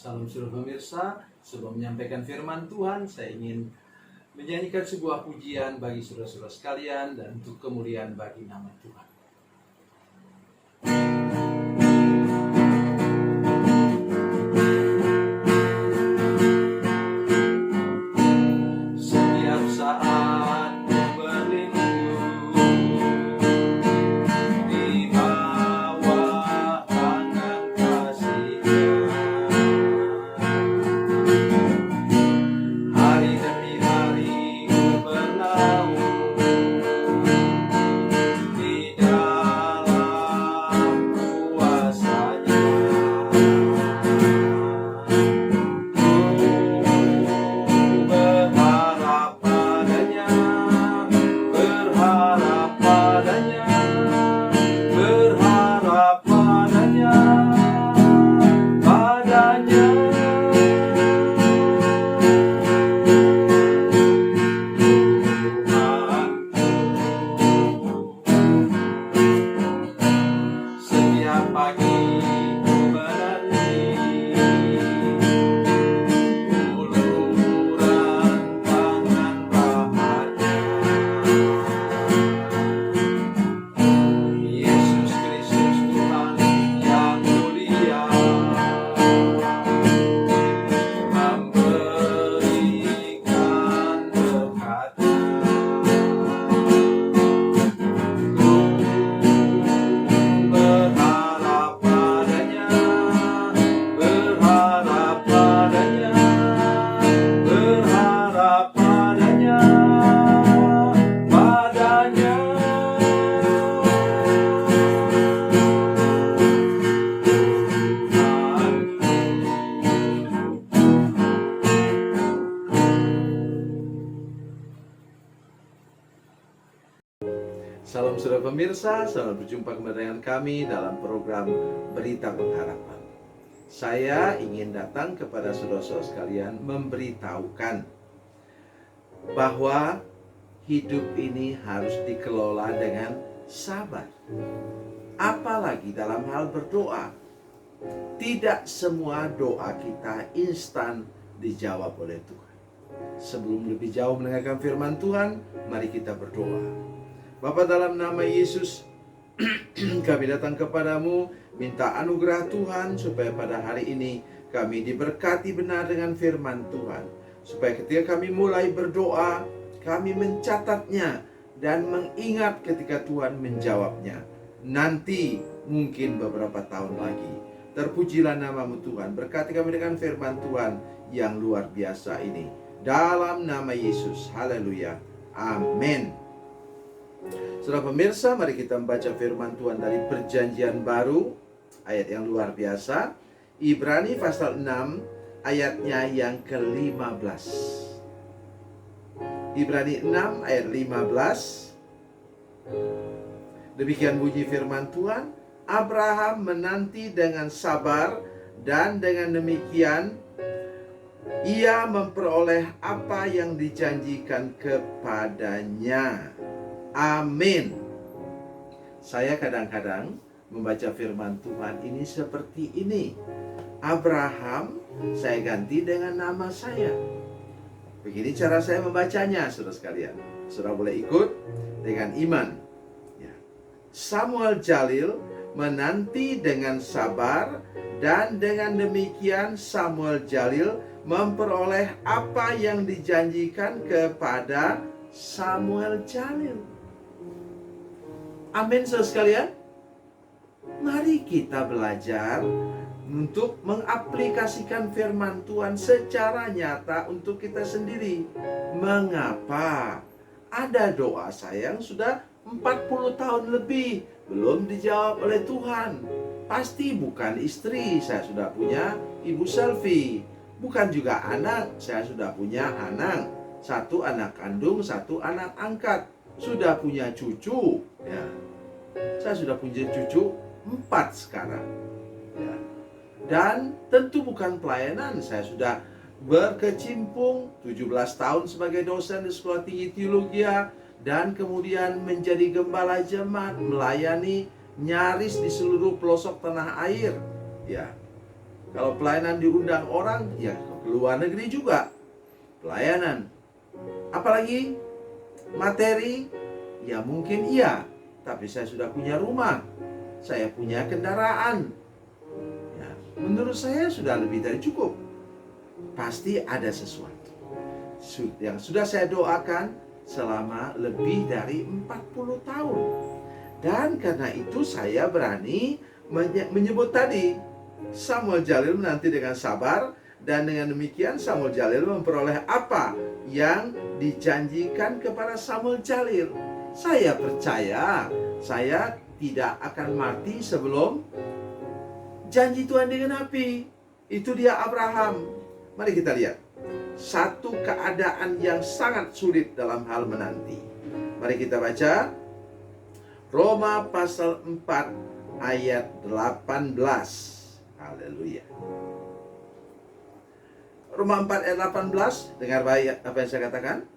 Salam seluruh pemirsa, sebelum menyampaikan firman Tuhan, saya ingin menyanyikan sebuah pujian bagi saudara-saudara sekalian dan untuk kemuliaan bagi nama Tuhan. Setiap saat ku berlindung di bawah tangan kasih-Nya. Hari demi hari ku bernaung di dalam kuasa-Nya. Ku berharap padanya, berharap padanya, berharap padanya, padanya. Setiap pagi ku menanti uluran tangan Bapa-Nya. Yesus Kristus Tuhan yang mulia memberikan berkat-Nya. Berharap padanya, berharap padanya, berharap padanya, padanya. Salam saudara pemirsa, selamat berjumpa kembali dengan kami dalam program Berita Pengharapan. Saya ingin datang kepada saudara-saudara sekalian memberitahukan bahwa hidup ini harus dikelola dengan sabar. Apalagi dalam hal berdoa. Tidak semua doa kita instan dijawab oleh Tuhan. Sebelum lebih jauh mendengarkan firman Tuhan, mari kita berdoa. Bapa, dalam nama Yesus, kami datang kepadamu, minta anugerah Tuhan, supaya pada hari ini kami diberkati benar dengan firman Tuhan. Supaya ketika kami mulai berdoa, kami mencatatnya dan mengingat ketika Tuhan menjawabnya. Nanti mungkin beberapa tahun lagi. Terpujilah namamu Tuhan, berkati kami dengan firman Tuhan yang luar biasa ini. Dalam nama Yesus, haleluya, amin. Saudara pemirsa, mari kita membaca firman Tuhan dari Perjanjian Baru, ayat yang luar biasa, Ibrani pasal 6 ayatnya yang ke-15. Ibrani 6 ayat 15. Demikian bunyi firman Tuhan, Abraham menanti dengan sabar, dan dengan demikian ia memperoleh apa yang dijanjikan kepadanya. Amin. Saya kadang-kadang membaca firman Tuhan ini seperti ini. Abraham saya ganti dengan nama saya. Begini cara saya membacanya, saudara sekalian. Saudara boleh ikut dengan iman. Ya. Samuel Jalil menanti dengan sabar, dan dengan demikian Samuel Jalil memperoleh apa yang dijanjikan kepada Samuel Jalil. Amin, saudara sekalian. Mari kita belajar untuk mengaplikasikan firman Tuhan secara nyata untuk kita sendiri. Mengapa ada doa saya yang sudah 40 tahun lebih belum dijawab oleh Tuhan? Pasti bukan istri, saya sudah punya ibu Selfie. Bukan juga anak, saya sudah punya anak. Satu anak kandung, satu anak angkat. Sudah punya cucu, ya. Saya sudah punya cucu 4 sekarang, ya. Dan tentu bukan pelayanan. Saya sudah berkecimpung 17 tahun sebagai dosen di Sekolah Tinggi Teologi, dan kemudian menjadi gembala jemaat, melayani nyaris di seluruh pelosok tanah air, ya. Kalau pelayanan diundang orang, ya ke luar negeri juga pelayanan. Apalagi materi, ya mungkin iya, tapi saya sudah punya rumah, saya punya kendaraan. Ya, menurut saya sudah lebih dari cukup. Pasti ada sesuatu yang sudah saya doakan selama lebih dari 40 tahun. Dan karena itu saya berani menyebut tadi, Samuel Jalil menanti dengan sabar, dan dengan demikian Samuel Jalil memperoleh apa yang dijanjikan kepada Samuel Jalil. Saya percaya saya tidak akan mati sebelum janji Tuhan digenapi. Itu dia Abraham. Mari kita lihat satu keadaan yang sangat sulit dalam hal menanti. Mari kita baca Roma pasal 4 ayat 18. Haleluya. Roma 4 ayat 18, dengar baik apa yang saya katakan.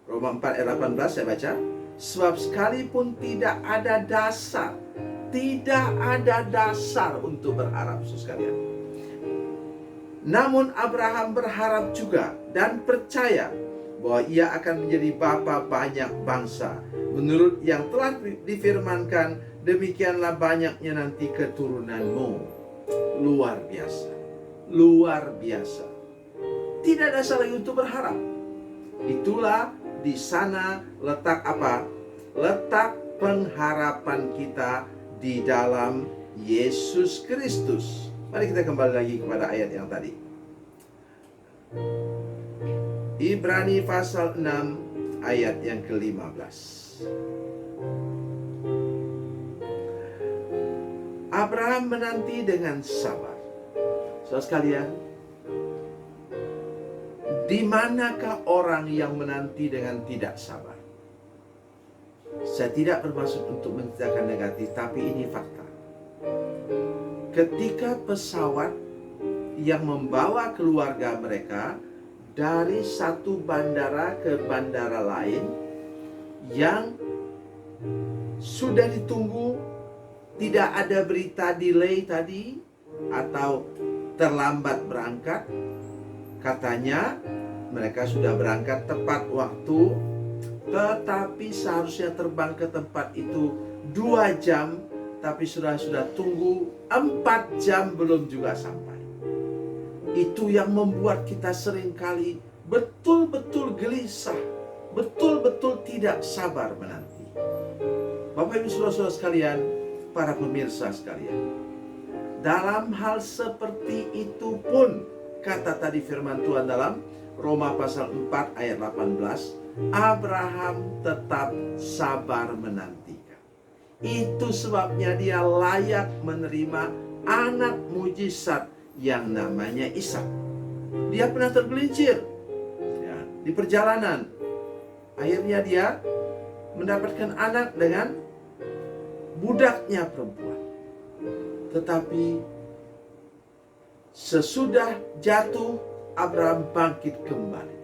Roma 4 ayat 18 saya baca. Sebab sekalipun tidak ada dasar untuk berharap, saudara sekalian. Namun Abraham berharap juga dan percaya bahwa ia akan menjadi bapa banyak bangsa. Menurut yang telah difirmankan, demikianlah banyaknya nanti keturunanmu. Luar biasa. Luar biasa. Tidak ada dasar lagi untuk berharap. Itulah di sana letak apa? Letak pengharapan kita di dalam Yesus Kristus. Mari kita kembali lagi kepada ayat yang tadi. Ibrani pasal 6 ayat yang ke-15. Abraham menanti dengan sabar. Saudara sekalian, di manakah orang yang menanti dengan tidak sabar? Saya tidak bermaksud untuk menceritakan negatif, tapi ini fakta. Ketika pesawat yang membawa keluarga mereka dari satu bandara ke bandara lain yang sudah ditunggu, tidak ada berita delay tadi atau terlambat berangkat, katanya mereka sudah berangkat tepat waktu, tetapi seharusnya terbang ke tempat itu 2 jam, tapi sudah tunggu 4 jam belum juga sampai. Itu yang membuat kita seringkali betul-betul gelisah, betul-betul tidak sabar menanti. Bapak Ibu saudara-saudara sekalian, para pemirsa sekalian, dalam hal seperti itu pun, kata tadi firman Tuhan dalam Roma pasal 4 ayat 18, Abraham tetap sabar menantikan. Itu sebabnya dia layak menerima anak mujizat yang namanya Ishak. Dia pernah tergelincir ya, di perjalanan. Akhirnya dia mendapatkan anak dengan budaknya perempuan. Tetapi sesudah jatuh, Abraham bangkit kembali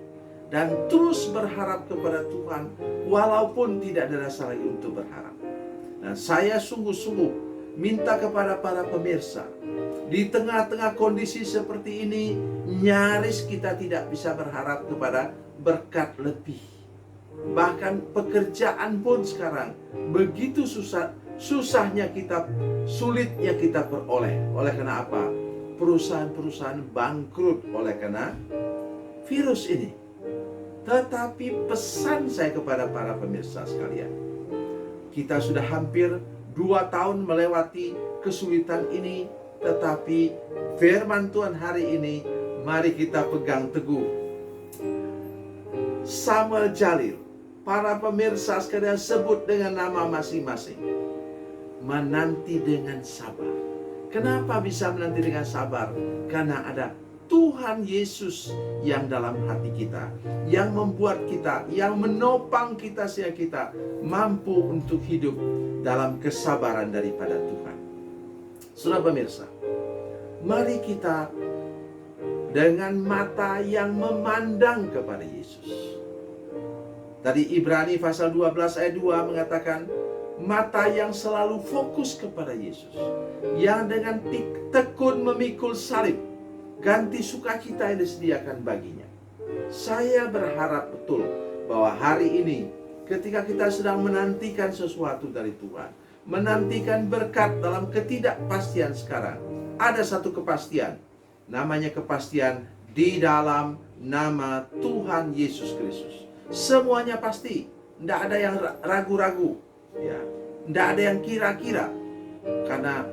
dan terus berharap kepada Tuhan, walaupun tidak ada dasar lagi untuk berharap. Nah, saya sungguh-sungguh minta kepada para pemirsa, di tengah-tengah kondisi seperti ini, nyaris kita tidak bisa berharap kepada berkat lebih. Bahkan pekerjaan pun sekarang begitu susahnya kita, sulitnya kita peroleh. Oleh karena apa? Perusahaan-perusahaan bangkrut oleh karena virus ini. Tetapi pesan saya kepada para pemirsa sekalian, kita sudah hampir 2 tahun melewati kesulitan ini, tetapi firman Tuhan hari ini, mari kita pegang teguh. Samuel Jalil, para pemirsa sekalian sebut dengan nama masing-masing, menanti dengan sabar. Kenapa bisa menanti dengan sabar? Karena ada Tuhan Yesus yang dalam hati kita, yang membuat kita, yang menopang kita sehingga kita mampu untuk hidup dalam kesabaran daripada Tuhan. Saudara pemirsa, mari kita dengan mata yang memandang kepada Yesus. Tadi Ibrani pasal 12 ayat 2 mengatakan, mata yang selalu fokus kepada Yesus, yang dengan tekun memikul salib ganti sukacita yang disediakan baginya. Saya berharap betul bahwa hari ini ketika kita sedang menantikan sesuatu dari Tuhan, menantikan berkat dalam ketidakpastian sekarang, ada satu kepastian, namanya kepastian di dalam nama Tuhan Yesus Kristus. Semuanya pasti, tidak ada yang ragu-ragu, ya, tidak ada yang kira-kira. Karena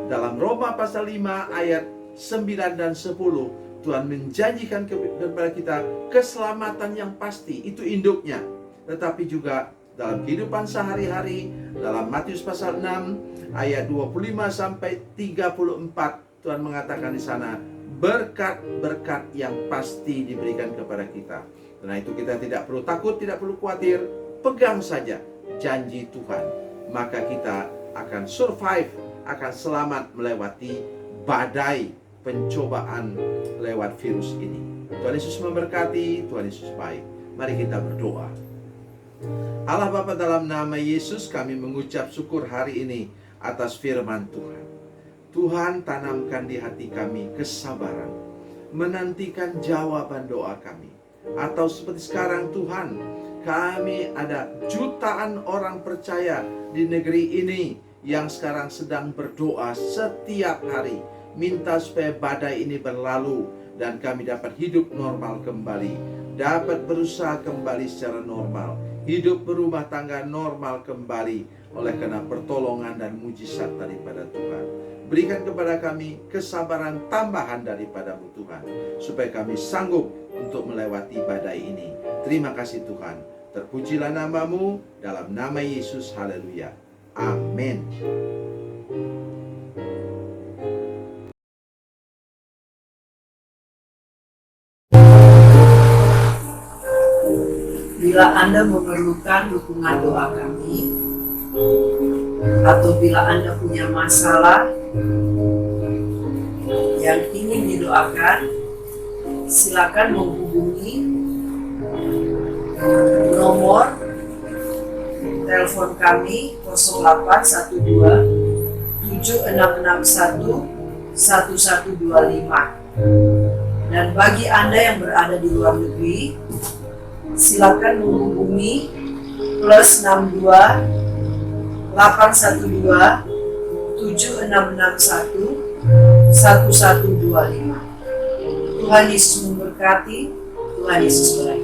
dalam Roma pasal 5 ayat 9 dan 10, Tuhan menjanjikan kepada kita keselamatan yang pasti, itu induknya. Tetapi juga dalam kehidupan sehari-hari, dalam Matius pasal 6 ayat 25 sampai 34, Tuhan mengatakan di sana berkat-berkat yang pasti diberikan kepada kita. Karena itu kita tidak perlu takut, tidak perlu khawatir, pegang saja janji Tuhan, maka kita akan survive, akan selamat melewati badai pencobaan lewat virus ini. Tuhan Yesus memberkati, Tuhan Yesus baik. Mari kita berdoa. Allah Bapa, dalam nama Yesus kami mengucap syukur hari ini atas firman Tuhan. Tuhan, tanamkan di hati kami kesabaran, menantikan jawaban doa kami. Atau seperti sekarang Tuhan, kami ada jutaan orang percaya di negeri ini yang sekarang sedang berdoa setiap hari, minta supaya badai ini berlalu dan kami dapat hidup normal kembali, dapat berusaha kembali secara normal, hidup berumah tangga normal kembali oleh karena pertolongan dan mujizat daripada Tuhan. Berikan kepada kami kesabaran tambahan daripada-Mu Tuhan, supaya kami sanggup untuk melewati badai ini. Terima kasih Tuhan. Terpujilah nama-Mu, dalam nama Yesus. Haleluya. Amin. Bila Anda memerlukan dukungan doa kami, atau bila Anda punya masalah yang ingin didoakan, silakan menghubungi nomor telepon kami 0812 7661 1125. Dan bagi Anda yang berada di luar negeri, silakan menghubungi +62 812 7661 1125. Tuhan Yesus memberkati, Tuhan Yesus berkati.